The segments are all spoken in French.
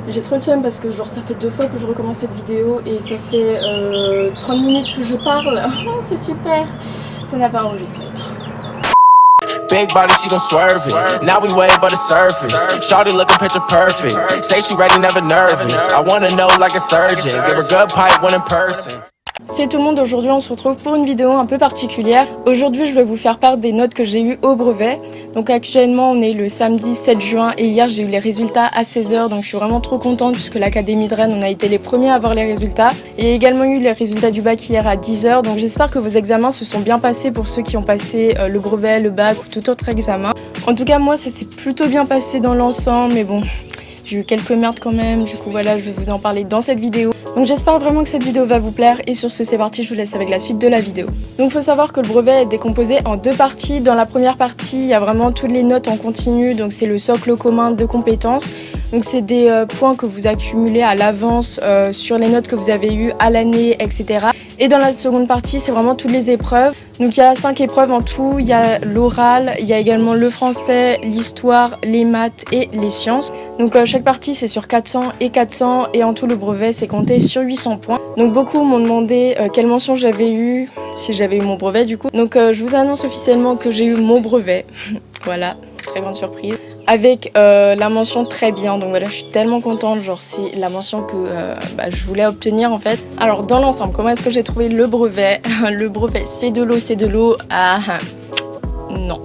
J'ai trop le seum parce que genre ça fait 2 fois que je recommence cette vidéo et ça fait 30 minutes que je parle. C'est super. Ça n'a pas enregistré. Big body, she gon' swerve it. Now we way above the surface. Shawty looking picture perfect. Say she ready, never nervous. I wanna know like a surgeon. Give her good pipe when in person. C'est tout le monde, aujourd'hui on se retrouve pour une vidéo un peu particulière. Aujourd'hui je vais vous faire part des notes que j'ai eues au brevet. Donc actuellement on est le samedi 7 juin et hier j'ai eu les résultats à 16h. Donc je suis vraiment trop contente puisque l'Académie de Rennes on a été les premiers à avoir les résultats. Et également eu les résultats du bac hier à 10h. Donc j'espère que vos examens se sont bien passés pour ceux qui ont passé le brevet, le bac ou tout autre examen. En tout cas moi ça s'est plutôt bien passé dans l'ensemble, mais bon... J'ai eu quelques merdes quand même, du coup voilà, je vais vous en parler dans cette vidéo. Donc j'espère vraiment que cette vidéo va vous plaire et sur ce c'est parti, je vous laisse avec la suite de la vidéo. Donc faut savoir que le brevet est décomposé en 2 parties. Dans la première partie, il y a vraiment toutes les notes en continu, donc c'est le socle commun de compétences. Donc c'est des points que vous accumulez à l'avance sur les notes que vous avez eues à l'année, etc. Et dans la seconde partie, c'est vraiment toutes les épreuves. Donc il y a 5 épreuves en tout, il y a l'oral, il y a également le français, l'histoire, les maths et les sciences. Donc chaque partie c'est sur 400 et 400 et en tout le brevet c'est compté sur 800 points. Donc beaucoup m'ont demandé quelle mention j'avais eu, si j'avais eu mon brevet du coup. Donc je vous annonce officiellement que j'ai eu mon brevet. Voilà, très grande surprise. Avec la mention très bien, donc voilà je suis tellement contente, genre c'est la mention que je voulais obtenir en fait. Alors dans l'ensemble, comment est-ce que j'ai trouvé le brevet? Le brevet c'est de l'eau, ah non.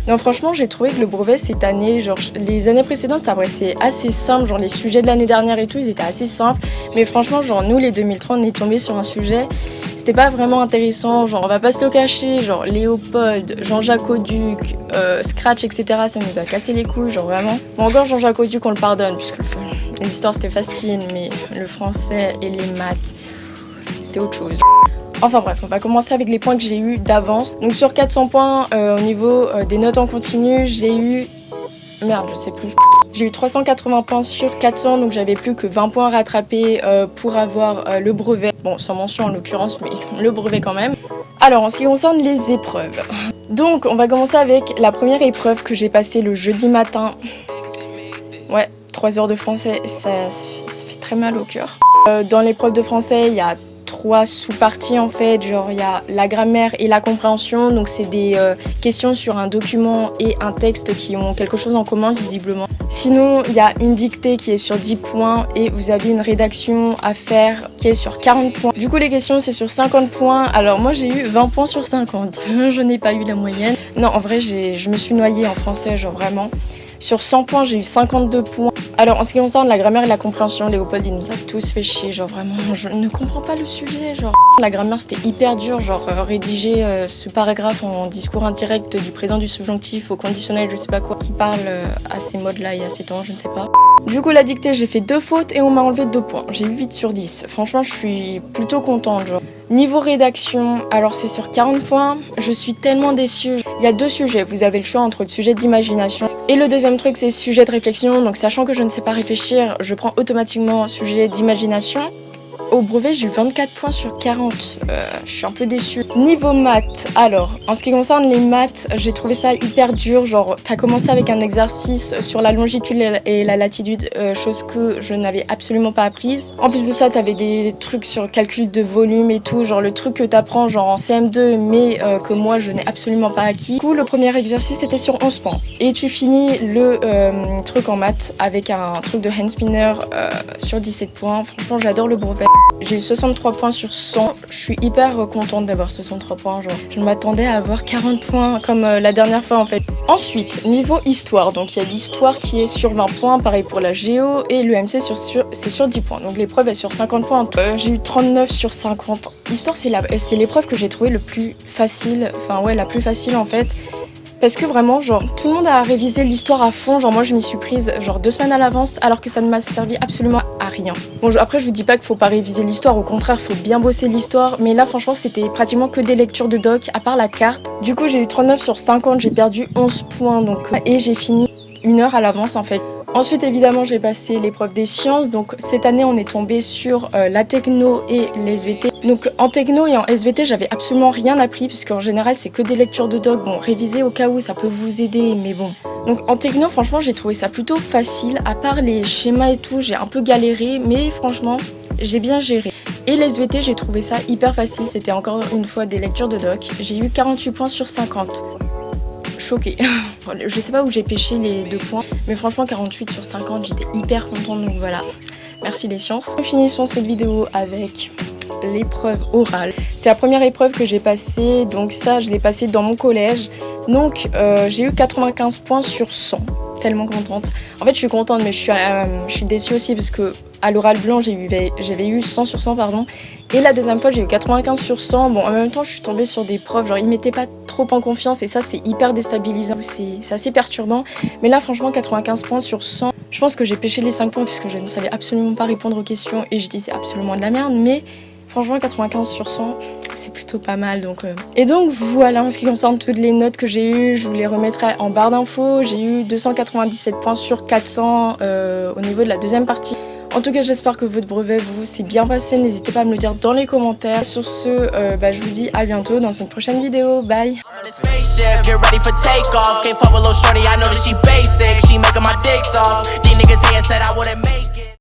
Non franchement j'ai trouvé que le brevet cette année, genre les années précédentes ça paraissait assez simple, genre les sujets de l'année dernière et tout ils étaient assez simples, mais franchement genre nous les 2030 on est tombés sur un sujet, c'était pas vraiment intéressant, genre on va pas se le cacher, genre Léopold, Jean-Jacques Auduc, Scratch etc ça nous a cassé les couilles genre vraiment. Bon encore Jean-Jacques Auduc on le pardonne puisque l'histoire c'était facile, mais le français et les maths c'était autre chose. Enfin bref, on va commencer avec les points que j'ai eu d'avance. Donc sur 400 points, au niveau des notes en continu, j'ai eu... Merde, je sais plus. J'ai eu 380 points sur 400, donc j'avais plus que 20 points à rattraper pour avoir le brevet. Bon, sans mention en l'occurrence, mais le brevet quand même. Alors, en ce qui concerne les épreuves. Donc, on va commencer avec la première épreuve que j'ai passée le jeudi matin. Ouais, 3 heures de français, ça fait très mal au cœur. Dans l'épreuve de français, il y a 3 sous-parties en fait, genre il y a la grammaire et la compréhension, donc c'est des questions sur un document et un texte qui ont quelque chose en commun visiblement. Sinon il y a une dictée qui est sur 10 points et vous avez une rédaction à faire qui est sur 40 points. Du coup les questions c'est sur 50 points, alors moi j'ai eu 20 points sur 50, je n'ai pas eu la moyenne. Non en vrai je me suis noyée en français genre vraiment. Sur 100 points, j'ai eu 52 points. Alors, en ce qui concerne la grammaire et la compréhension, Léopold, il nous a tous fait chier. Genre, vraiment, je ne comprends pas le sujet. Genre, la grammaire, c'était hyper dur. Genre, rédiger ce paragraphe en discours indirect du présent, du subjonctif au conditionnel, je sais pas quoi, qui parle à ces modes-là et à ces temps, je ne sais pas. Du coup, la dictée, j'ai fait 2 fautes et on m'a enlevé 2 points. J'ai eu 8 sur 10. Franchement, je suis plutôt contente, genre. Niveau rédaction, alors c'est sur 40 points, je suis tellement déçue. Il y a 2 sujets, vous avez le choix entre le sujet d'imagination et le deuxième truc c'est sujet de réflexion. Donc sachant que je ne sais pas réfléchir, je prends automatiquement sujet d'imagination. Au brevet, j'ai eu 24 points sur 40. Je suis un peu déçue. Niveau maths, alors, en ce qui concerne les maths, j'ai trouvé ça hyper dur. Genre, t'as commencé avec un exercice sur la longitude et la latitude, chose que je n'avais absolument pas apprise. En plus de ça, t'avais des trucs sur calcul de volume et tout, genre le truc que t'apprends genre en CM2, mais que moi, je n'ai absolument pas acquis. Du coup, le premier exercice était sur 11 points. Et tu finis le truc en maths avec un truc de hand spinner sur 17 points. Franchement, j'adore le brevet. J'ai eu 63 points sur 100, je suis hyper contente d'avoir 63 points, genre je m'attendais à avoir 40 points comme la dernière fois en fait. Ensuite, niveau histoire, donc il y a l'histoire qui est sur 20 points, pareil pour la géo, et le MC c'est sur 10 points, donc l'épreuve est sur 50 points. J'ai eu 39 sur 50. L'histoire c'est l'épreuve que j'ai trouvé le plus facile, enfin ouais la plus facile en fait. Parce que vraiment, genre, tout le monde a révisé l'histoire à fond. Genre, moi, je m'y suis prise, genre, 2 semaines à l'avance, alors que ça ne m'a servi absolument à rien. Bon, après, je vous dis pas qu'il faut pas réviser l'histoire. Au contraire, faut bien bosser l'histoire. Mais là, franchement, c'était pratiquement que des lectures de doc, à part la carte. Du coup, j'ai eu 39 sur 50, j'ai perdu 11 points, donc... Et j'ai fini 1 heure à l'avance, en fait. Ensuite, évidemment, j'ai passé l'épreuve des sciences. Donc, cette année, on est tombé sur la techno et les SVT. Donc, en techno et en SVT, j'avais absolument rien appris, puisqu'en général, c'est que des lectures de doc. Bon, réviser au cas où, ça peut vous aider, mais bon. Donc, en techno, franchement, j'ai trouvé ça plutôt facile. À part les schémas et tout, j'ai un peu galéré, mais franchement, j'ai bien géré. Et les SVT, j'ai trouvé ça hyper facile. C'était encore une fois des lectures de doc. J'ai eu 48 points sur 50. Choquée. Je sais pas où j'ai pêché les 2 points, mais franchement 48 sur 50, j'étais hyper contente, donc voilà. Merci les sciences. Nous finissons cette vidéo avec l'épreuve orale. C'est la première épreuve que j'ai passée, donc ça je l'ai passée dans mon collège. Donc j'ai eu 95 points sur 100. Tellement contente. En fait je suis contente, mais je suis déçue aussi parce que à l'oral blanc j'avais eu 100 sur 100 pardon. Et la deuxième fois j'ai eu 95 sur 100. Bon en même temps je suis tombée sur des profs, genre ils mettaient pas trop en confiance et ça c'est hyper déstabilisant, c'est assez perturbant. Mais là franchement 95 points sur 100. Je pense que j'ai pêché les 5 points puisque je ne savais absolument pas répondre aux questions et je disais absolument de la merde, mais franchement 95 sur 100 c'est plutôt pas mal donc. Et donc voilà, en ce qui concerne toutes les notes que j'ai eues, je vous les remettrai en barre d'infos. J'ai eu 297 points sur 400 au niveau de la deuxième partie. En tout cas, j'espère que votre brevet vous s'est bien passé. N'hésitez pas à me le dire dans les commentaires. Sur ce, je vous dis à bientôt dans une prochaine vidéo. Bye. Get ready for takeoff. Can't fuck with little shorty, I know that she basic. She making my dick soft. These niggas here said I wouldn't make